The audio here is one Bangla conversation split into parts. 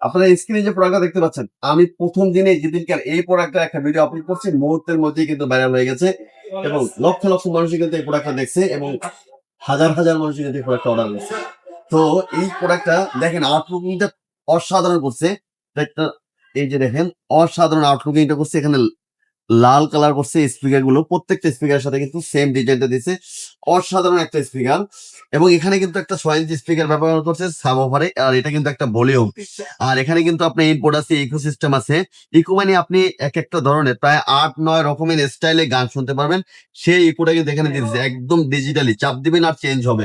আপনারা স্ক্রিনে যে প্রোডাক্টটা দেখতে পাচ্ছেন, আমি প্রথম দিনে যেদিনকার এই প্রোডাক্টের একটা ভিডিও আপলোড করছি, মুহূর্তের মধ্যেই কিন্তু ভাইরাল হয়ে গেছে এবং লক্ষ লক্ষ মানুষই কিন্তু এই প্রোডাক্টটা দেখছে এবং হাজার হাজার মানুষই কিন্তু এই প্রোডাক্টটা অর্ডার করছে। তো এই প্রোডাক্টটা দেখেন আউটলুকিংটা অসাধারণ করছে। একটা এই যে দেখেন অসাধারণ আউটলুকিংটা করছে। এখানে লাল কালার করছে স্পিকার গুলো, প্রত্যেকটা স্পিকারের সাথে কিন্তু সেম ডিজাইনটা দিছে। অসাধারণ একটা স্পিকার এবং এখানে কিন্তু একটা 6 ইঞ্চি স্পিকার ব্যবহার করছে সাব ওভারে, আর এটা কিন্তু একটা ভলিউম। আর এখানে কিন্তু আপনার ইনপুট আছে, ইকো সিস্টেম আছে। ইকো মানে আপনি এক একটা ধরনের প্রায় 8-9 রকমের স্টাইলে গান শুনতে পারবেন। সেই ইকোটা কিন্তু এখানে দিচ্ছে একদম ডিজিটালি, চাপ দিবেন আর চেঞ্জ হবে,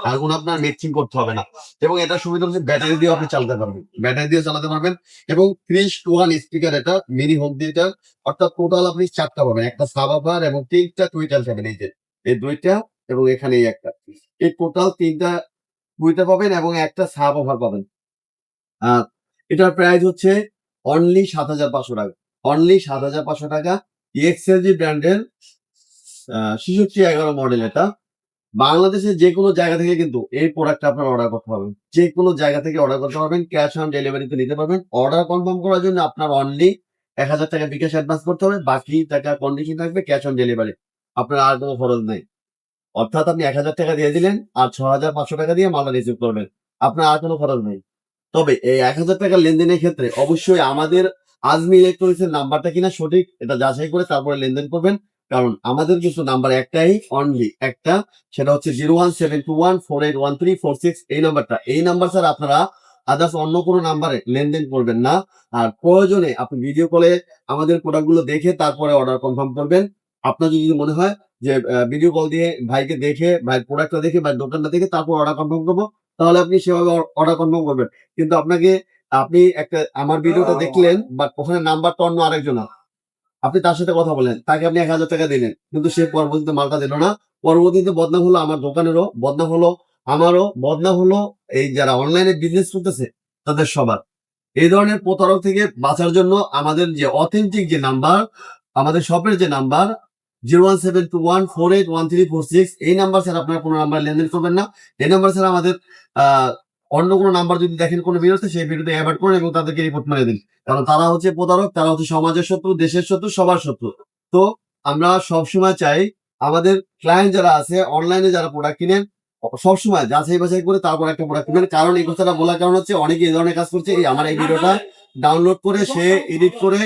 আর কোনো আপনার মিক্সিং করতে হবে না। এবং এটা সুবিধা হচ্ছে ব্যাটারি দিয়েও আপনি চালাতে পারবেন, ব্যাটারি দিয়ে চালাতে পারবেন। এবং 3-to-1 স্পিকার, এটা মিনি হোম থিয়েটার, অর্থাৎ টোটাল আপনি 4টা পাবেন, একটা সাব আপার এবং 3টা টুইটার পাবেন। এই যে এই 2টা এবং এখানে এই একটা, এই টোটাল 3টা টুইটার পাবেন এবং একটা সাব ওভার পাবেন। আহ এটার প্রাইস হচ্ছে অনলি 7,500 টাকা, অনলি 7,500 টাকা। এক্সএলজি ব্র্যান্ডের 6611 মডেল। এটা বাংলাদেশের যে কোনো জায়গা থেকে কিন্তু এই প্রোডাক্টটা আপনার অর্ডার করতে পারবেন, যে কোনো জায়গা থেকে অর্ডার করতে পারবেন, ক্যাশ অন ডেলিভারিতে নিতে পারবেন। অর্ডার কনফার্ম করার জন্য আপনার অনলি 1,000 টাকা বিকাশ অ্যাডভান্স করতে হবে, বাকি টাকা কন্ডিশন থাকবে ক্যাশ অন ডেলিভারি। আপনার আর কোনো খরচ নেই, অর্থাৎ আপনি 1,000 টাকা দিয়ে দিলেন আর 6,500 টাকা দিয়ে মালটা রিসিভ করবেন, আপনার আর কোনো খরচ নেই। তবে এই 1,000 টাকার লেনদেনের ক্ষেত্রে অবশ্যই আমাদের আজমি ইলেকট্রনিক্স এর নাম্বারটা কিনা সঠিক এটা যাচাই করে তারপরে লেনদেন করবেন। কারণ আমাদের কিছু নাম্বার একটাই, অনলি একটা, সেটা হচ্ছে 01721481346। এই নাম্বারটা, এই নাম্বার স্যার আপনারা আদার্স অন্য কোনো নাম্বারে লেনদেন করবেন না। আর প্রয়োজনে আপনি ভিডিও কলে আমাদের প্রোডাক্টগুলো দেখে তারপরে অর্ডার কনফার্ম করবেন। আপনার যদি মনে হয় যে ভিডিও কল দিয়ে ভাইকে দেখে, ভাইয়ের প্রোডাক্টটা দেখে, ভাইয়ের দোকানটা দেখে তারপর অর্ডার কনফার্ম করবো, তাহলে আপনি সেভাবে অর্ডার কনফার্ম করবেন। কিন্তু আপনাকে, আপনি একটা আমার ভিডিওটা দেখলেন বাট ওখানে নাম্বারটা অন্য আরেকজনের, আপনি তার সাথে কথা বলেন, তাকে আপনি 1,000 টাকা দিলেন কিন্তু সে পরবর্তীতে মালটা দিল না। পরবর্তীতে বদনাম হলো আমার দোকানেরও, বদনাম হলো আমারও, বদনাম হলো এই যারা অনলাইনে বিজনেস করতেছে তাদের সবার। এই ধরনের প্রতারক থেকে বাঁচার জন্য আমাদের যে অথেন্টিক যে নাম্বার, আমাদের শপের যে নাম্বার 01721481346, এই নাম্বার ছাড়া আপনার কোনো নাম্বার লেনদেন করবেন না। এই নাম্বার ছাড়া আমাদের আহ অন্য কোনো নাম্বার যদি দেখেন কোনো ভিডিওতে, সেই ভিডিওতে অ্যাভয়েড করুন এবং তাদেরকে রিপোর্ট মেরে দিন। কারণ তারা হচ্ছে প্রতারক, তারা হচ্ছে সমাজের শত্রু, দেশের শত্রু, সবার শত্রু। তো আমরা সবসময় চাই আমাদের ক্লায়েন্ট যারা আছে অনলাইনে যারা প্রোডাক্ট কিনেন, সবসময় যাচাই বাছাই করে তারপর একটা প্রোডাক্ট কিনবেন। কারণ এই কথাটা বলার কারণ হচ্ছে অনেকে এই ধরনের কাজ করছে, এই আমার এই ভিডিওটা ডাউনলোড করে সে এডিট করে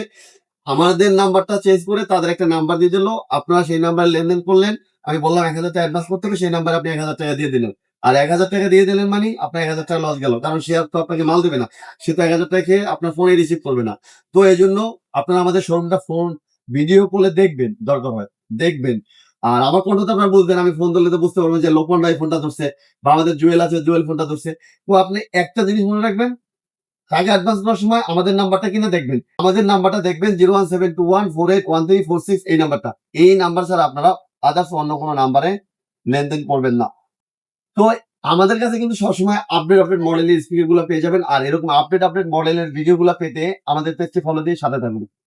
আমাদের নাম্বারটা চেঞ্জ করে তাদের একটা নাম্বার দিয়ে দিল, আপনারা সেই নাম্বারে লেনদেন করলেন। আমি বললাম 1,000 টাকা অ্যাডভান্স করতে হবে, সেই নাম্বারে আপনি 1,000 টাকা দিয়ে দিলেন। আর 1,000 টাকা দিয়ে দিলেন মানে আপনার 1,000 টাকা লস গেল, কারণ সে আর তো আপনাকে মাল দেবে না, সে তো 1,000 টাকা খেয়ে আপনার ফোনে রিসিভ করবে না। তো এই জন্য আপনারা আমাদের শোরুমটা ফোন ভিডিও কলে দেখবেন, দরকার হয় দেখবেন। আর আমার কণ্ঠটা আপনার বুঝবেন, আমি ফোন ধরলে তো বুঝতে পারবেন যে লোকমান ভাই ফোনটা ধরছে বা আমাদের জুয়েল আছে জুয়েল ফোনটা ধরছে। তো আপনি একটা জিনিস মনে রাখবেন, টাকা অ্যাডভান্স দেওয়ার সময় আমাদের নাম্বারটা কিনা দেখবেন, আমাদের নাম্বারটা দেখবেন 01721481346, এই নাম্বারটা। এই নাম্বার ছাড়া আপনারা আদার্স অন্য কোনো নাম্বারে লেনদেন করবেন না। তো আমাদের কাছে কিন্তু সবসময় আপডেট মডেলের স্পিকার গুলো পেয়ে যাবেন। আর এরকম আপডেট মডেলের ভিডিও গুলো পেতে আমাদের পেজটি ফলো দিয়ে সাথে থাকুন।